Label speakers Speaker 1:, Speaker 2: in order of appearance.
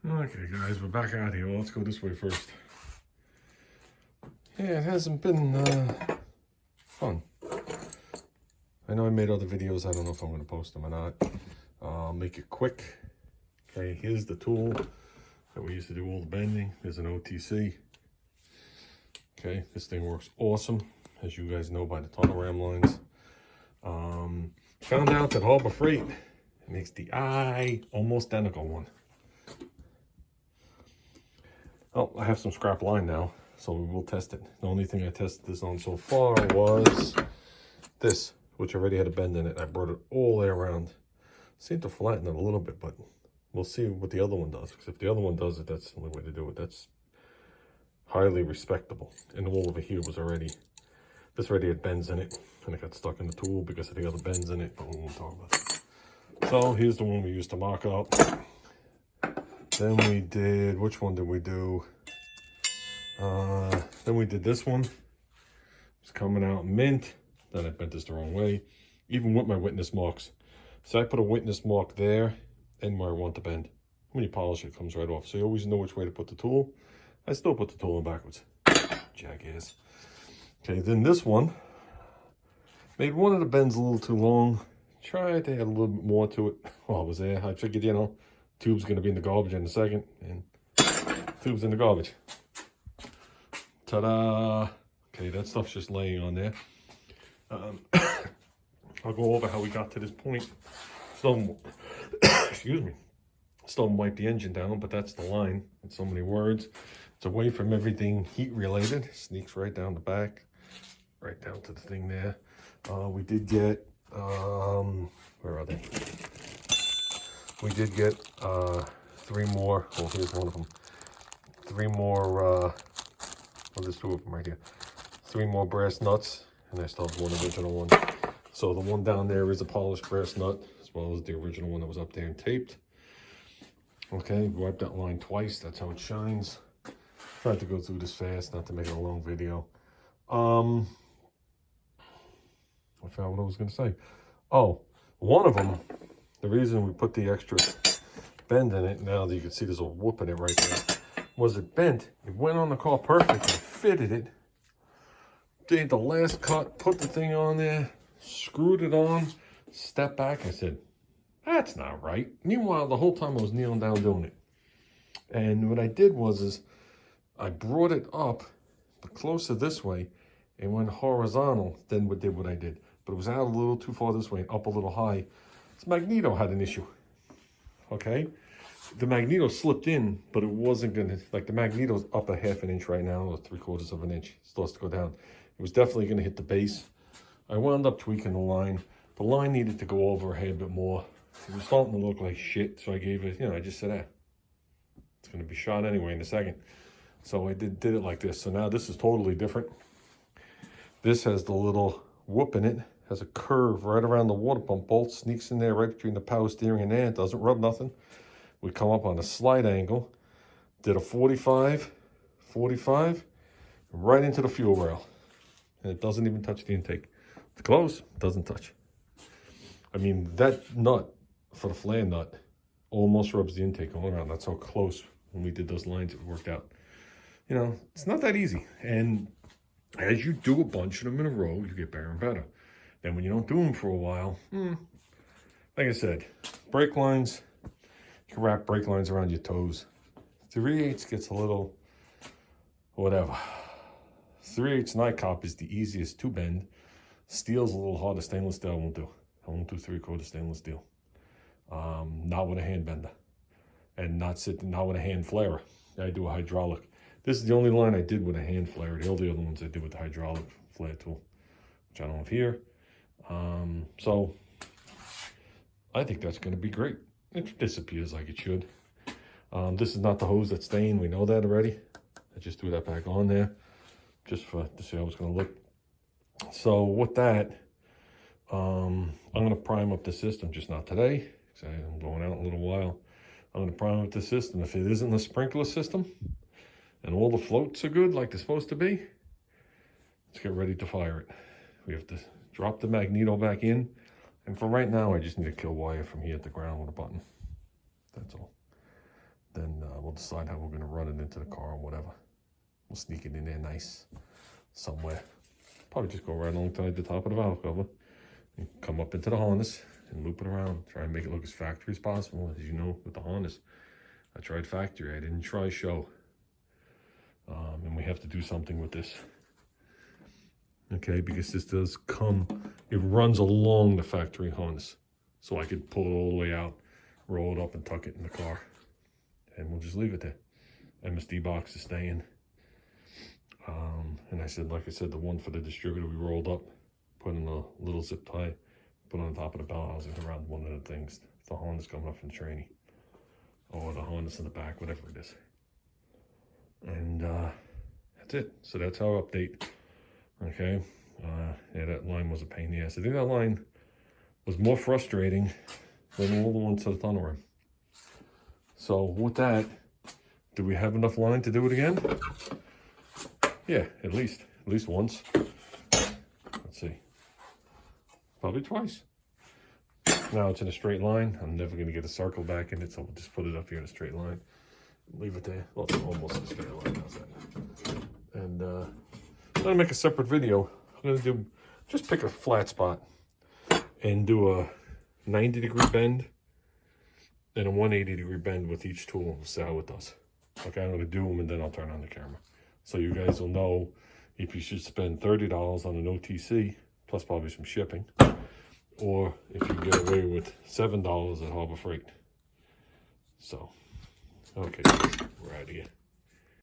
Speaker 1: Okay guys, we're back out here. Well, let's go this way first. Yeah, it hasn't been fun. I know I made other videos. I don't know if I'm going to post them or not. I'll make it quick. Okay, here's the tool that we used to do all the bending. There's an OTC. Okay, this thing works awesome, as you guys know by the tunnel ram lines. Found out that Harbor Freight makes the almost identical one. Oh, I have some scrap line now, so we will test it. The only thing I tested this on so far was this, which already had a bend in it. I brought it all the way around. Seemed to flatten it a little bit, but we'll see what the other one does. Because if the other one does it, that's the only way to do it. That's highly respectable. And the wall over here was already, this already had bends in it. And it got stuck in the tool because of the other bends in it, but we won't talk about that. So here's the one we used to mark up. Then we did, which one did we do? Then we did this one. It's coming out mint. Then I bent this the wrong way, even with my witness marks. So I put a witness mark there and where I want to bend. When you polish it, it comes right off. So you always know which way to put the tool. I still put the tool in backwards. Jackass. Okay, then this one. Made one of the bends a little too long. Tried to add a little bit more to it while I was there. I figured, you know, tube's going to be in the garbage in a second. And tube's in the garbage. Ta-da! Okay, that stuff's just laying on there. I'll go over how we got to this point. Still, excuse me. Still wipe the engine down, but that's the line. In so many words. It's away from everything heat related. Sneaks right down the back. Right down to the thing there. We did get, where are they? We did get 3 more. Well, here's one of them. 3 more, well, there's 2 of them right here. 3 more brass nuts, and I still have one original one. So the one down there is a polished brass nut, as well as the original one that was up there and taped. Okay, wiped that line twice. That's how it shines. Tried to go through this fast, not to make it a long video. I forgot what I was going to say. Oh, one of them, the reason we put the extra bend in it, now that you can see there's a whoop in it right there, was it bent. It went on the car perfect. I fitted it. Did the last cut, put the thing on there, screwed it on, stepped back. I said, that's not right. Meanwhile, the whole time I was kneeling down doing it. And what I did was I brought it up, but closer this way, and went horizontal, then did what I did. But it was out a little too far this way, up a little high. This magneto had an issue, okay? The magneto slipped in, but it wasn't gonna, like the magneto's up a ½ an inch right now, or 3/4 of an inch. It starts to go down. It was definitely gonna hit the base. I wound up tweaking the line. The line needed to go over a hair bit more. It was starting to look like shit, so I gave it, you know, I just said, it's gonna be shot anyway in a second. So I did it like this. So now this is totally different. This has the little whoop in it. Has a curve right around the water pump bolt. Sneaks in there right between the power steering and there. It doesn't rub nothing. We come up on a slight angle. Did a 45, right into the fuel rail. And it doesn't even touch the intake. It's close, doesn't touch. I mean, that nut for the flare nut almost rubs the intake all around. That's how close when we did those lines it worked out. You know, it's not that easy. And as you do a bunch of them in a row, you get better and better. Then when you don't do them for a while, like I said, brake lines, you can wrap brake lines around your toes. 3/8 gets a little, whatever. 3/8 NICOP is the easiest to bend. Steel's a little harder. Stainless steel I won't do. I won't do 3/4 stainless steel. Not with a hand bender. And not with a hand flairer. I do a hydraulic. This is the only line I did with a hand flare. All the other ones I did with the hydraulic flare tool, which I don't have here. So I think that's going to be great. It disappears like it should. This is not the hose that's stained. We know that already. I just threw that back on there just to see how it's going to look. So with that, I'm going to prime up the system, just not today, because I'm going out in a little while. I'm going to prime up the system. If it isn't a sprinkler system, and all the floats are good like they're supposed to be, let's get ready to fire it. We have to drop the magneto back in, and for right now I just need a kill wire from here at the ground with a button. That's all. Then we'll decide how we're going to run it into the car or whatever. We'll sneak it in there nice somewhere. Probably just go right alongside the top of the valve cover and come up into the harness and loop it around. Try and make it look as factory as possible. As you know, with the harness, I tried factory. I didn't try show. And we have to do something with this. Okay, because this does come, it runs along the factory harness. So I could pull it all the way out, roll it up and tuck it in the car. And we'll just leave it there. MSD box is staying. And I said, like I said, the one for the distributor we rolled up, put in a little zip tie, put on the top of the bell housing around one of the things. The harness coming up from the tranny. Or the harness in the back, whatever it is. And that's it. So that's our update. Okay. Yeah, that line was a pain in the ass. I think that line was more frustrating than all the ones to the tunnel rim. So with that, do we have enough line to do it again? Yeah, at least once. Let's see. Probably twice. Now it's in a straight line. I'm never going to get a circle back in it, so we'll just put it up here in a straight line. Leave it there. Well, it's almost a straight line. How's that? And I'm going to make a separate video. I'm going to do, just pick a flat spot and do a 90-degree bend and a 180-degree bend with each tool. We'll see how it does. Okay, I'm going to do them and then I'll turn on the camera. So you guys will know if you should spend $30 on an OTC, plus probably some shipping, or if you get away with $7 at Harbor Freight. So, okay, we're out of here.